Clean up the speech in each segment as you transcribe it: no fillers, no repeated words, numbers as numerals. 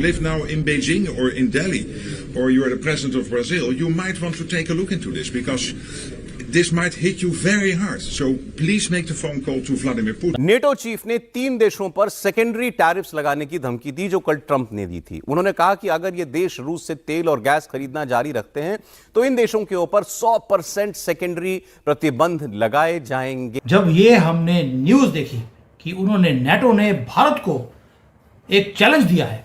live now in Beijing or in Delhi, or you are the president of Brazil, you might want to take a look into this, because this might hit you very hard. So please make the phone call to Vladimir Putin. NATO chief ने 3 देशों पर secondary tariffs लगाने की धमकी दी जो कल Trump ने दी थी। उन्होंने कहा कि अगर ये देश रूस से तेल और गैस खरीदना जारी रखते हैं तो इन देशों के ऊपर 100% सेकेंडरी प्रतिबंध लगाए जाएंगे। जब ये हमने न्यूज देखी कि उन्होंने नेटो ने भारत को एक चैलेंज दिया है,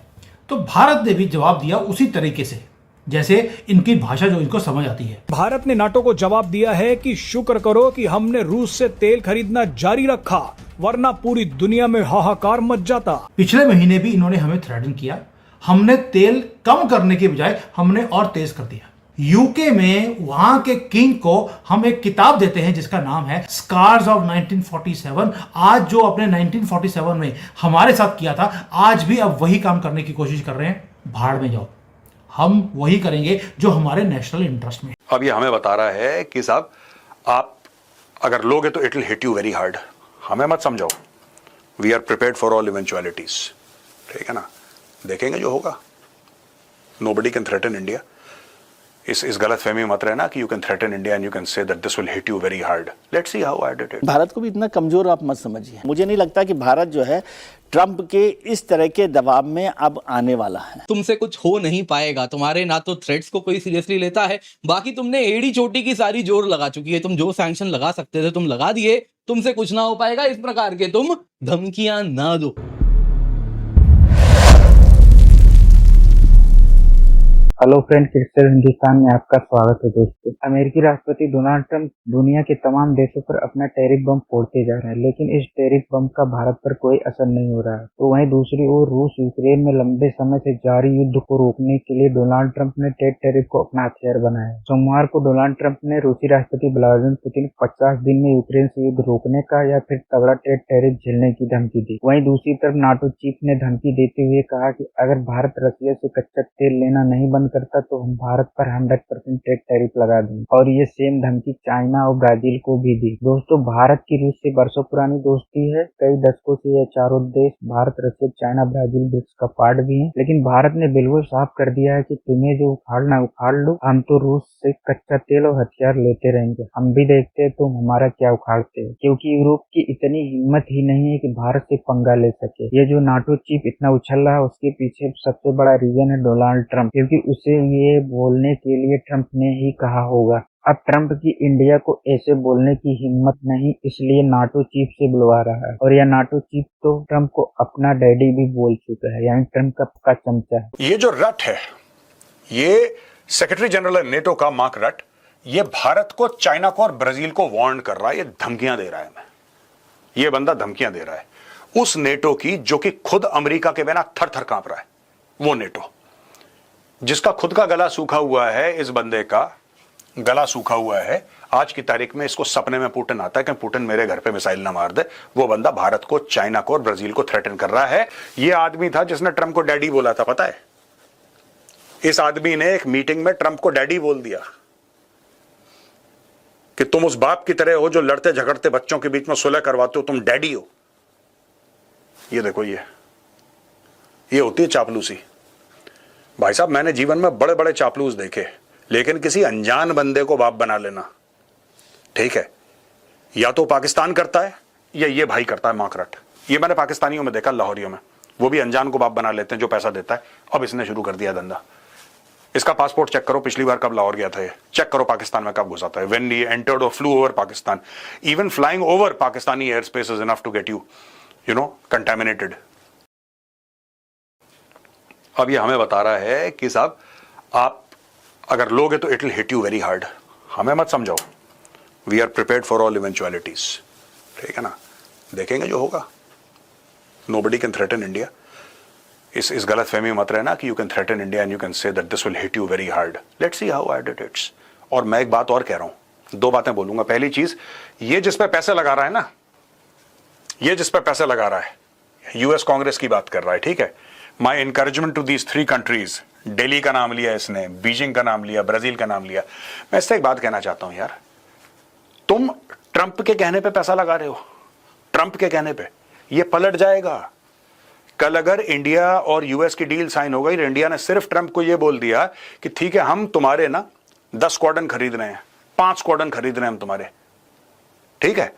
तो भारत ने भी जवाब दिया उसी तरीके से जैसे इनकी भाषा जो इनको समझ आती है। भारत ने नाटो को जवाब दिया है कि शुक्र करो कि हमने रूस से तेल खरीदना जारी रखा, वरना पूरी दुनिया में हाहाकार मच जाता। पिछले महीने भी इन्होंने हमें थ्रेटन किया, हमने तेल कम करने के बजाय हमने और तेज कर दिया। यूके में वहां के किंग को हम एक किताब देते हैं जिसका नाम है स्कार्स ऑफ 1947। आज जो अपने 1947 में हमारे साथ किया था, आज भी अब वही काम करने की कोशिश कर रहे हैं। भाड़ में जाओ, हम वही करेंगे जो हमारे नेशनल इंटरेस्ट में। अब ये हमें बता रहा है कि साहब आप अगर लोगे तो it will hit you very hard. हमें मत समझाओ, we are prepared for all eventualities. ठीक है ना, देखेंगे जो होगा। Nobody can threaten India. इस गलत फहमी मत रहना कि you can threaten India and you can say that this will hit you very hard. Let's see how I did it. Bharat को भी इतना कमजोर आप मत समझिए। मुझे नहीं लगता कि भारत जो है ट्रंप के इस तरह के दबाव में अब आने वाला है। तुमसे कुछ हो नहीं पाएगा, तुम्हारे ना तो थ्रेट्स को कोई सीरियसली लेता है, बाकी तुमने एड़ी चोटी की सारी जोर लगा चुकी है। तुम जो सैंक्शन लगा सकते थे तुम लगा दिए, तुमसे कुछ ना हो पाएगा। इस प्रकार के तुम धमकियां ना दो। हेलो फ्रेंड, क्रिकेट हिंदुस्तान में आपका स्वागत है दोस्तों। अमेरिकी राष्ट्रपति डोनाल्ड ट्रंप दुनिया के तमाम देशों पर अपना टैरिफ बम फोड़ते जा रहे हैं, लेकिन इस टैरिफ बम का भारत पर कोई असर नहीं हो रहा है। तो वहीं दूसरी ओर रूस यूक्रेन में लंबे समय से जारी युद्ध को रोकने के लिए डोनाल्ड ट्रंप ने ट्रेड टैरिफ को अपना हथियार बनाया। सोमवार को डोनाल्ड ट्रंप ने रूसी राष्ट्रपति व्लादिमीर पुतिन को 50 दिन में यूक्रेन से युद्ध रोकने का या फिर तगड़ा ट्रेड टैरिफ झेलने की धमकी दी। वहीं दूसरी तरफ नाटो चीफ ने धमकी देते हुए कहा कि अगर भारत रसिया से कच्चा तेल लेना नहीं बंद करता तो हम भारत पर 100% ट्रेड टैरिफ लगा देंगे। और ये सेम धमकी चाइना और ब्राजील को भी दी। दोस्तों, भारत की रूस से बरसों पुरानी दोस्ती है। कई दशकों से ये चारों देश भारत, रसिया, चाइना, ब्राजील ब्रिक्स का पार्ट भी है। लेकिन भारत ने बिल्कुल साफ कर दिया है कि तुम्हें जो उखाड़ना उखाड़ लो, हम तो रूस से कच्चा तेल और हथियार लेते रहेंगे। हम भी देखते हैं तुम हमारा क्या उखाड़ते हो, क्योंकि यूरोप की इतनी हिम्मत ही नहीं है कि भारत से पंगा ले सके। ये जो नाटो चीफ इतना उछल रहा है, उसके पीछे सबसे बड़ा रीजन है डोनाल्ड ट्रंप, क्योंकि उसे ये बोलने के लिए ट्रंप ने ही कहा होगा। अब ट्रंप की इंडिया को ऐसे बोलने की हिम्मत नहीं, इसलिए नाटो चीफ से बुलवा रहा है। और यह नाटो चीफ तो ट्रंप को अपना डैडी भी बोल चुका है, यानी ट्रंप का पक्का चमचा है। ये जो रट है, ये सेक्रेटरी जनरल नेटो का मार्क रट, ये भारत को, चाइना को और ब्राजील को वार्न कर रहा है। ये धमकियां दे रहा है हमें। ये बंदा धमकियां दे रहा है उस नेटो की जो कि खुद अमेरिका के बिना थर थर कांप रहा है। वो नेटो जिसका खुद का गला सूखा हुआ है, इस बंदे का गला सूखा हुआ है। आज की तारीख में इसको सपने में पुतिन आता है कि पुतिन मेरे घर पे मिसाइल ना मार दे। वो बंदा भारत को, चाइना को और ब्राजील को थ्रेटन कर रहा है। ये आदमी था जिसने ट्रंप को डैडी बोला था, पता है? इस आदमी ने एक मीटिंग में ट्रंप को डैडी बोल दिया कि तुम उस बाप की तरह हो जो लड़ते झगड़ते बच्चों के बीच में सुलह करवाते हो, तुम डैडी हो। ये देखो, ये होती है चापलूसी। भाई साहब, मैंने जीवन में बड़े बड़े चापलूस देखे, लेकिन किसी अनजान बंदे को बाप बना लेना, ठीक है, या तो पाकिस्तान करता है या ये भाई करता है, माकरट। ये मैंने पाकिस्तानियों में देखा, लाहौरियों में, वो भी अनजान को बाप बना लेते हैं जो पैसा देता है। अब इसने शुरू कर दिया धंधा। इसका पासपोर्ट चेक करो, पिछली बार कब लाहौर गया था, ये चेक करो पाकिस्तान में कब घुसा था। व्हेन ही एंटर्ड और flew over Pakistan, even flying over Pakistani air space is enough to get you know contaminated. अब ये हमें बता रहा है कि साहब आप अगर लोगे तो it will hit you very hard. हमें मत समझाओ, we are prepared for all eventualities. ठीक है ना, देखेंगे जो होगा। Nobody can threaten India. इस गलत फहमी मत रहना कि you can threaten India and you can say that this will hit you very hard. Let's see how I did it. और मैं एक बात और कह रहा हूं, 2 बातें बोलूंगा। पहली चीज, ये जिस पे पैसे लगा रहा है ना, ये जिस पे पैसे लगा रहा है, यूएस कांग्रेस की बात कर रहा है, ठीक है। My encouragement to these 3 countries, Delhi का नाम लिया इसने, बीजिंग का नाम लिया, ब्राजील का नाम लिया। मैं इससे एक बात कहना चाहता हूं यार, तुम ट्रंप के कहने पे पैसा लगा रहे हो, ट्रंप के कहने पे। ये पलट जाएगा, कल अगर इंडिया और यूएस की डील साइन हो गई, इंडिया ने सिर्फ ट्रंप को यह बोल दिया कि ठीक है हम तुम्हारे ना 10 स्क्वाड्रन खरीद रहे हैं, 5 स्क्वाड्रन खरीद रहे हैं हम तुम्हारे, ठीक है,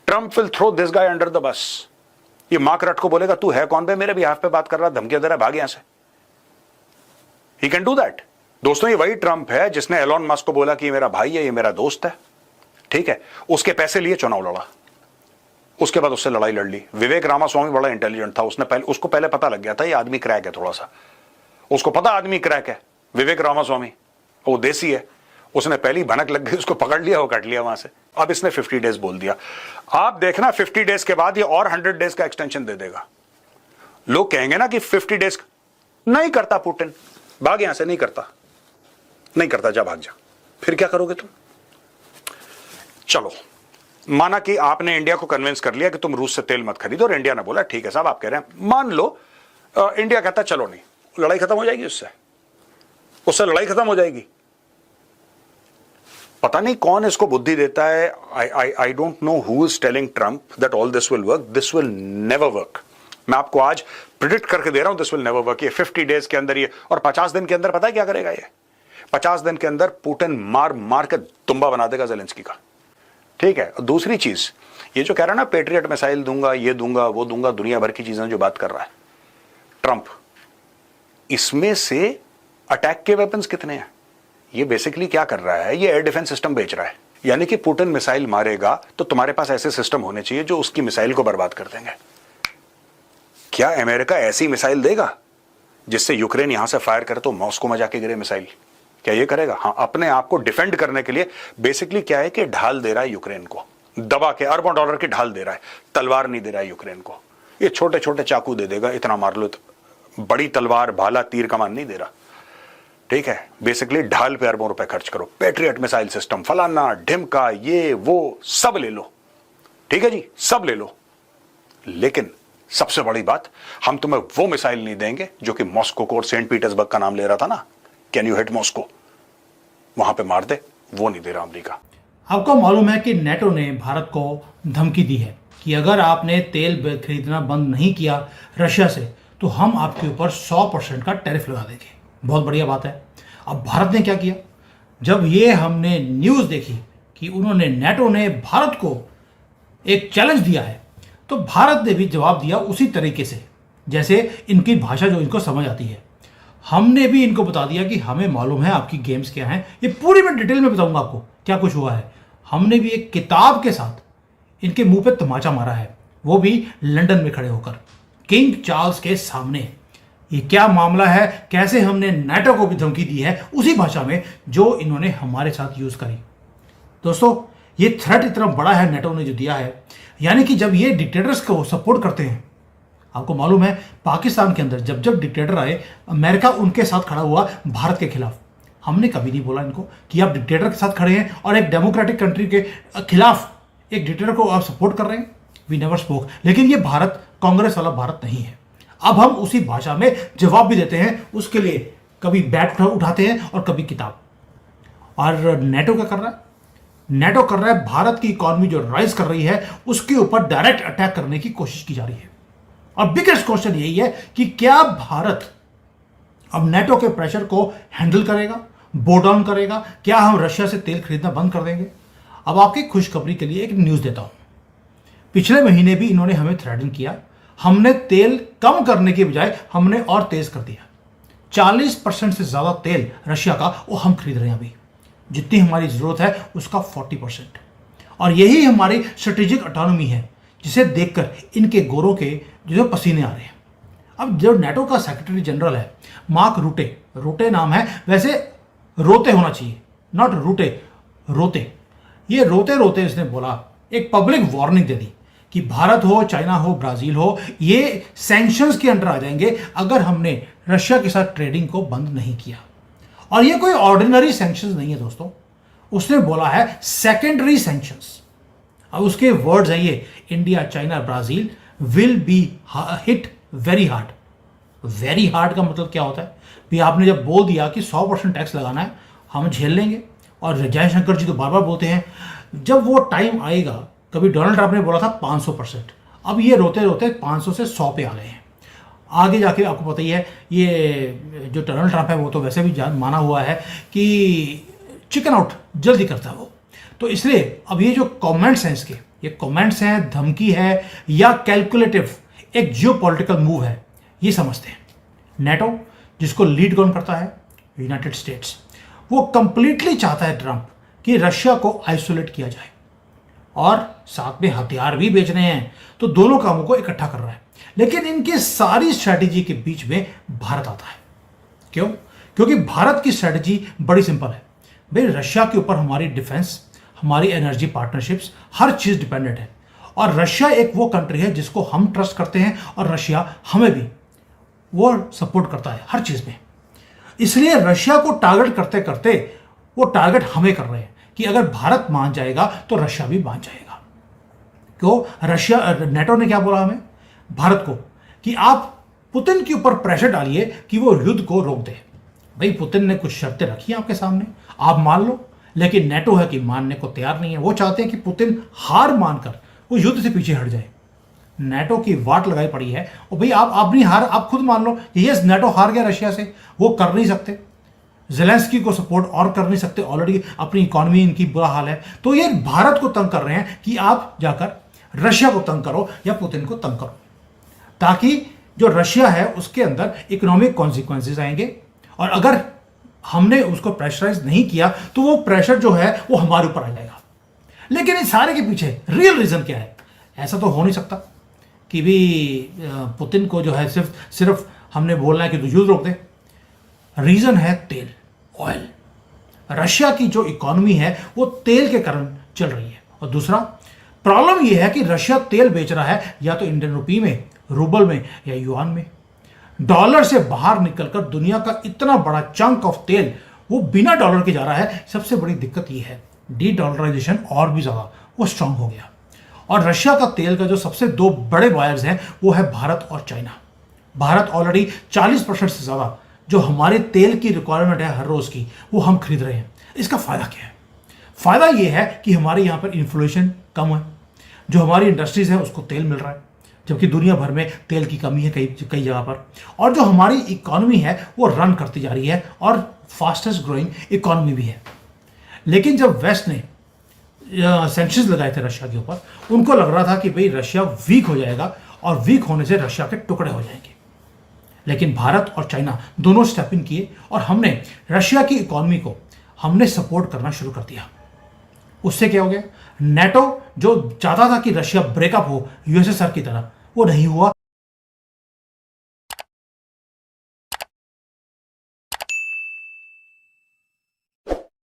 Trump will throw this guy under the bus. ये मार्क रट को बोलेगा तू है कौन बे, मेरे बिहाफ पे बात कर रहा, धमकी दे रहा, भाग यहां से। He can do that. दोस्तों ये वही ट्रंप है जिसने एलॉन मस्क को बोला कि ये मेरा भाई है, ये मेरा दोस्त है, ठीक है, उसके पैसे लिए चुनाव लड़ा, उसके बाद उससे लड़ाई लड़ ली। विवेक रामास्वामी बड़ा इंटेलिजेंट था, उसको पहले पता लग गया था ये आदमी क्रैक है, थोड़ा सा उसको पता आदमी क्रैक है। विवेक रामास्वामी वो देसी है, उसने पहली भनक लग गई, उसको पकड़ लिया, वो कट लिया वहां से। अब इसने 50 डेज बोल दिया, आप देखना 50 डेज के बाद ये और 100 डेज का एक्सटेंशन दे देगा। लोग कहेंगे ना कि 50 डेज नहीं करता पुतिन, भाग यहां से, नहीं करता, जा भाग जा। फिर क्या करोगे तुम? चलो माना कि आपने इंडिया को कन्विंस कर लिया कि तुम रूस से तेल मत खरीदो, और इंडिया ने बोला ठीक है साहब आप कह रहे हैं, मान लो इंडिया कहता चलो नहीं, लड़ाई खत्म हो जाएगी, उससे लड़ाई खत्म हो जाएगी। पता नहीं कौन इसको बुद्धि देता है। I don't know who is telling Trump that all this will work. This will never work. मैं आपको आज प्रिडिक्ट करके दे रहा हूं, दिस विल नेवर वर्क। ये 50 डेज के अंदर ये, और 50 दिन के अंदर पता है क्या करेगा ये? 50 दिन के अंदर पुतिन मार मार के तुम्बा बना देगा जेलेंस्की का, ठीक है। दूसरी चीज, ये जो कह रहा है ना पेट्रियट मिसाइल दूंगा, ये दूंगा, वो दूंगा, दुनिया भर की चीजें जो बात कर रहा है ट्रंप, इसमें से अटैक के वेपन्स कितने हैं? ये बेसिकली क्या कर रहा है, ये एयर डिफेंस सिस्टम बेच रहा है। यानी कि पुतिन मिसाइल मारेगा तो तुम्हारे पास ऐसे सिस्टम होने चाहिए जो उसकी मिसाइल को बर्बाद कर देंगे। क्या अमेरिका ऐसी मिसाइल देगा जिससे यूक्रेन यहां से फायर करे तो मॉस्को में जाके गिरे मिसाइल? क्या ये करेगा? हाँ, अपने आप को डिफेंड करने के लिए बेसिकली क्या है कि ढाल दे रहा है यूक्रेन को, दबा के अरबों डॉलर की ढाल दे रहा है, तलवार नहीं दे रहा है यूक्रेन को। ये छोटे छोटे चाकू दे देगा, इतना मार लो, बड़ी तलवार, भाला, तीर कमान नहीं दे रहा, ठीक है। बेसिकली ढाल पे अरबों रुपए खर्च करो, पेट्रियट मिसाइल सिस्टम, फलाना ढिमका, ये वो सब ले लो, ठीक है जी, सब ले लो। लेकिन सबसे बड़ी बात, हम तुम्हें वो मिसाइल नहीं देंगे जो कि मॉस्को को और सेंट पीटर्सबर्ग का नाम ले रहा था ना, कैन यू हिट मॉस्को, वहां पे मार दे, वो नहीं दे रहा अमेरिका। आपको मालूम है कि नेटो ने भारत को धमकी दी है कि अगर आपने तेल खरीदना बंद नहीं किया रशिया से तो हम आपके ऊपर 100% का टैरिफ लगा देंगे। बहुत बढ़िया बात है। अब भारत ने क्या किया, जब ये हमने न्यूज़ देखी कि उन्होंने, नेटो ने भारत को एक चैलेंज दिया है, तो भारत ने भी जवाब दिया उसी तरीके से जैसे इनकी भाषा जो इनको समझ आती है। हमने भी इनको बता दिया कि हमें मालूम है आपकी गेम्स क्या हैं, ये पूरी मैं डिटेल में बताऊंगा आपको क्या कुछ हुआ है। हमने भी एक किताब के साथ इनके मुंह पे तमाचा मारा है, वो भी लंदन में खड़े होकर किंग चार्ल्स के सामने। ये क्या मामला है, कैसे हमने नेटो को भी धमकी दी है उसी भाषा में जो इन्होंने हमारे साथ यूज करी। दोस्तों ये थ्रेट इतना बड़ा है नेटो ने जो दिया है, यानी कि जब ये डिक्टेटर्स को सपोर्ट करते हैं, आपको मालूम है पाकिस्तान के अंदर जब जब डिक्टेटर आए, अमेरिका उनके साथ खड़ा हुआ भारत के खिलाफ। हमने कभी नहीं बोला इनको कि आप डिक्टेटर के साथ खड़े हैं और एक डेमोक्रेटिक कंट्री के खिलाफ एक डिक्टेटर को आप सपोर्ट कर रहे हैं, वी नेवर स्पोक। लेकिन ये भारत कांग्रेस वाला भारत नहीं है। अब हम उसी भाषा में जवाब भी देते हैं, उसके लिए कभी बैट उठाते हैं और कभी किताब। और नेटो क्या कर रहा है, नेटो कर रहा है भारत की इकॉनमी जो राइज कर रही है उसके ऊपर डायरेक्ट अटैक करने की कोशिश की जा रही है। और बिगेस्ट क्वेश्चन यही है कि क्या भारत अब नेटो के प्रेशर को हैंडल करेगा, बो डाउन करेगा? क्या हम रशिया से तेल खरीदना बंद कर देंगे? अब आपकी खुशखबरी के लिए एक न्यूज़ देता हूं। पिछले महीने भी इन्होंने हमें थ्रेटन किया, हमने तेल कम करने के बजाय हमने और तेज कर दिया। 40% से ज़्यादा तेल रशिया का वो हम खरीद रहे हैं अभी, जितनी हमारी ज़रूरत है उसका 40%। और यही हमारी स्ट्रेटेजिक ऑटोनॉमी है जिसे देखकर इनके गोरों के जो पसीने आ रहे हैं। अब जो नेटो का सेक्रेटरी जनरल है मार्क रूटे, रूटे नाम है, वैसे रोते होना चाहिए, नॉट रूटे, रोते। ये रोते रोते इसने बोला, एक पब्लिक वार्निंग दे दी कि भारत हो, चाइना हो, ब्राजील हो, ये सैंक्शंस के अंडर आ जाएंगे अगर हमने रशिया के साथ ट्रेडिंग को बंद नहीं किया। और ये कोई ऑर्डिनरी सैंक्शंस नहीं है दोस्तों, उसने बोला है सेकेंडरी सैंक्शंस। अब उसके वर्ड्स हैं ये, India, China, Brazil will be hit very hard. Very hard का मतलब क्या होता है भी, आपने जब बोल दिया कि 100% टैक्स लगाना है, हम झेल लेंगे। और जयशंकर जी तो बार बार बोलते हैं, जब वो टाइम आएगा, कभी डोनाल्ड ट्रंप ने बोला था 500%, अब ये रोते रोते 500 से 100 पे आ गए हैं। आगे जाके आपको पता ही है, ये जो डोनाल्ड ट्रंप है वो तो वैसे भी माना हुआ है कि चिकन आउट जल्दी करता है वो। तो इसलिए अब ये जो कमेंट्स हैं इसके, ये कमेंट्स हैं, धमकी है या कैलकुलेटिव एक जियोपॉलिटिकल मूव है, ये समझते हैं। नेटो जिसको लीड कौन करता है? United states. वो कंप्लीटली चाहता है ट्रंप कि रशिया को आइसोलेट किया जाए और साथ में हथियार भी बेच रहे हैं, तो दोनों कामों को इकट्ठा कर रहा है। लेकिन इनकी सारी स्ट्रैटेजी के बीच में भारत आता है। क्यों? क्योंकि भारत की स्ट्रैटेजी बड़ी सिंपल है भाई, रशिया के ऊपर हमारी डिफेंस, हमारी एनर्जी पार्टनरशिप्स, हर चीज डिपेंडेंट है। और रशिया एक वो कंट्री है जिसको हम ट्रस्ट करते हैं और रशिया हमें भी वो सपोर्ट करता है हर चीज में। इसलिए रशिया को टारगेट करते करते वो टारगेट हमें कर रहे हैं कि अगर भारत मान जाएगा तो रशिया भी मान जाएगा। क्यों? रशिया, नेटो ने क्या बोला हमें, भारत को, कि आप पुतिन के ऊपर प्रेशर डालिए कि वो युद्ध को रोक दे। भाई पुतिन ने कुछ शर्तें रखी हैं आपके सामने, आप मान लो, लेकिन नेटो है कि मानने को तैयार नहीं है। वो चाहते हैं कि पुतिन हार मानकर वो युद्ध से पीछे हट जाए। नेटो की वाट लगाई पड़ी है और भाई आप अपनी हार आप खुद मान लो, यस नेटो हार गया रशिया से, वो कर नहीं सकते, ज़ेलेंस्की को सपोर्ट और कर नहीं सकते, ऑलरेडी अपनी इकोनॉमी इनकी बुरा हाल है। तो ये भारत को तंग कर रहे हैं कि आप जाकर रशिया को तंग करो या पुतिन को तंग करो, ताकि जो रशिया है उसके अंदर इकोनॉमिक कॉन्सिक्वेंसेस आएंगे। और अगर हमने उसको प्रेशराइज नहीं किया तो वो प्रेशर जो है वो हमारे ऊपर आ जाएगा। लेकिन इस सारे के पीछे रियल रीजन क्या है? ऐसा तो हो नहीं सकता कि भी पुतिन को जो है सिर्फ हमने बोलना है कि तू युद्ध रोक दे। रीजन है तेल, ऑयल। रशिया की जो इकोनॉमी है वो तेल के कारण चल रही है। और दूसरा प्रॉब्लम ये है कि रशिया तेल बेच रहा है या तो इंडियन रुपी में, रूबल में या युआन में। डॉलर से बाहर निकलकर दुनिया का इतना बड़ा चंक ऑफ तेल वो बिना डॉलर के जा रहा है। सबसे बड़ी दिक्कत ये है, डी डॉलराइजेशन और भी ज्यादा वो स्ट्रांग हो गया। और रशिया का तेल का जो सबसे दो बड़े बायर्स हैं वो है भारत और चाइना। भारत ऑलरेडी 40% से ज्यादा जो हमारे तेल की रिक्वायरमेंट है हर रोज की, वो हम खरीद रहे हैं। इसका फायदा क्या है? फायदा ये है कि हमारे यहाँ पर इन्फ्लेशन कम है, जो हमारी इंडस्ट्रीज है उसको तेल मिल रहा है, जबकि दुनिया भर में तेल की कमी है कई जगह पर। और जो हमारी इकोनॉमी है वो रन करती जा रही है और फास्टेस्ट ग्रोइंग इकोनॉमी भी है। लेकिन जब वेस्ट ने सैंक्शंस लगाए थे रशिया के ऊपर, उनको लग रहा था कि भाई रशिया वीक हो जाएगा और वीक होने से रशिया के टुकड़े हो जाएंगे। लेकिन भारत और चाइना दोनों स्टेप इन किए और हमने रशिया की इकोनॉमी को हमने सपोर्ट करना शुरू कर दिया। उससे क्या हो गया? नेटो जो चाहता था कि रशिया ब्रेकअप हो यूएसएसआर की तरह, वो नहीं हुआ।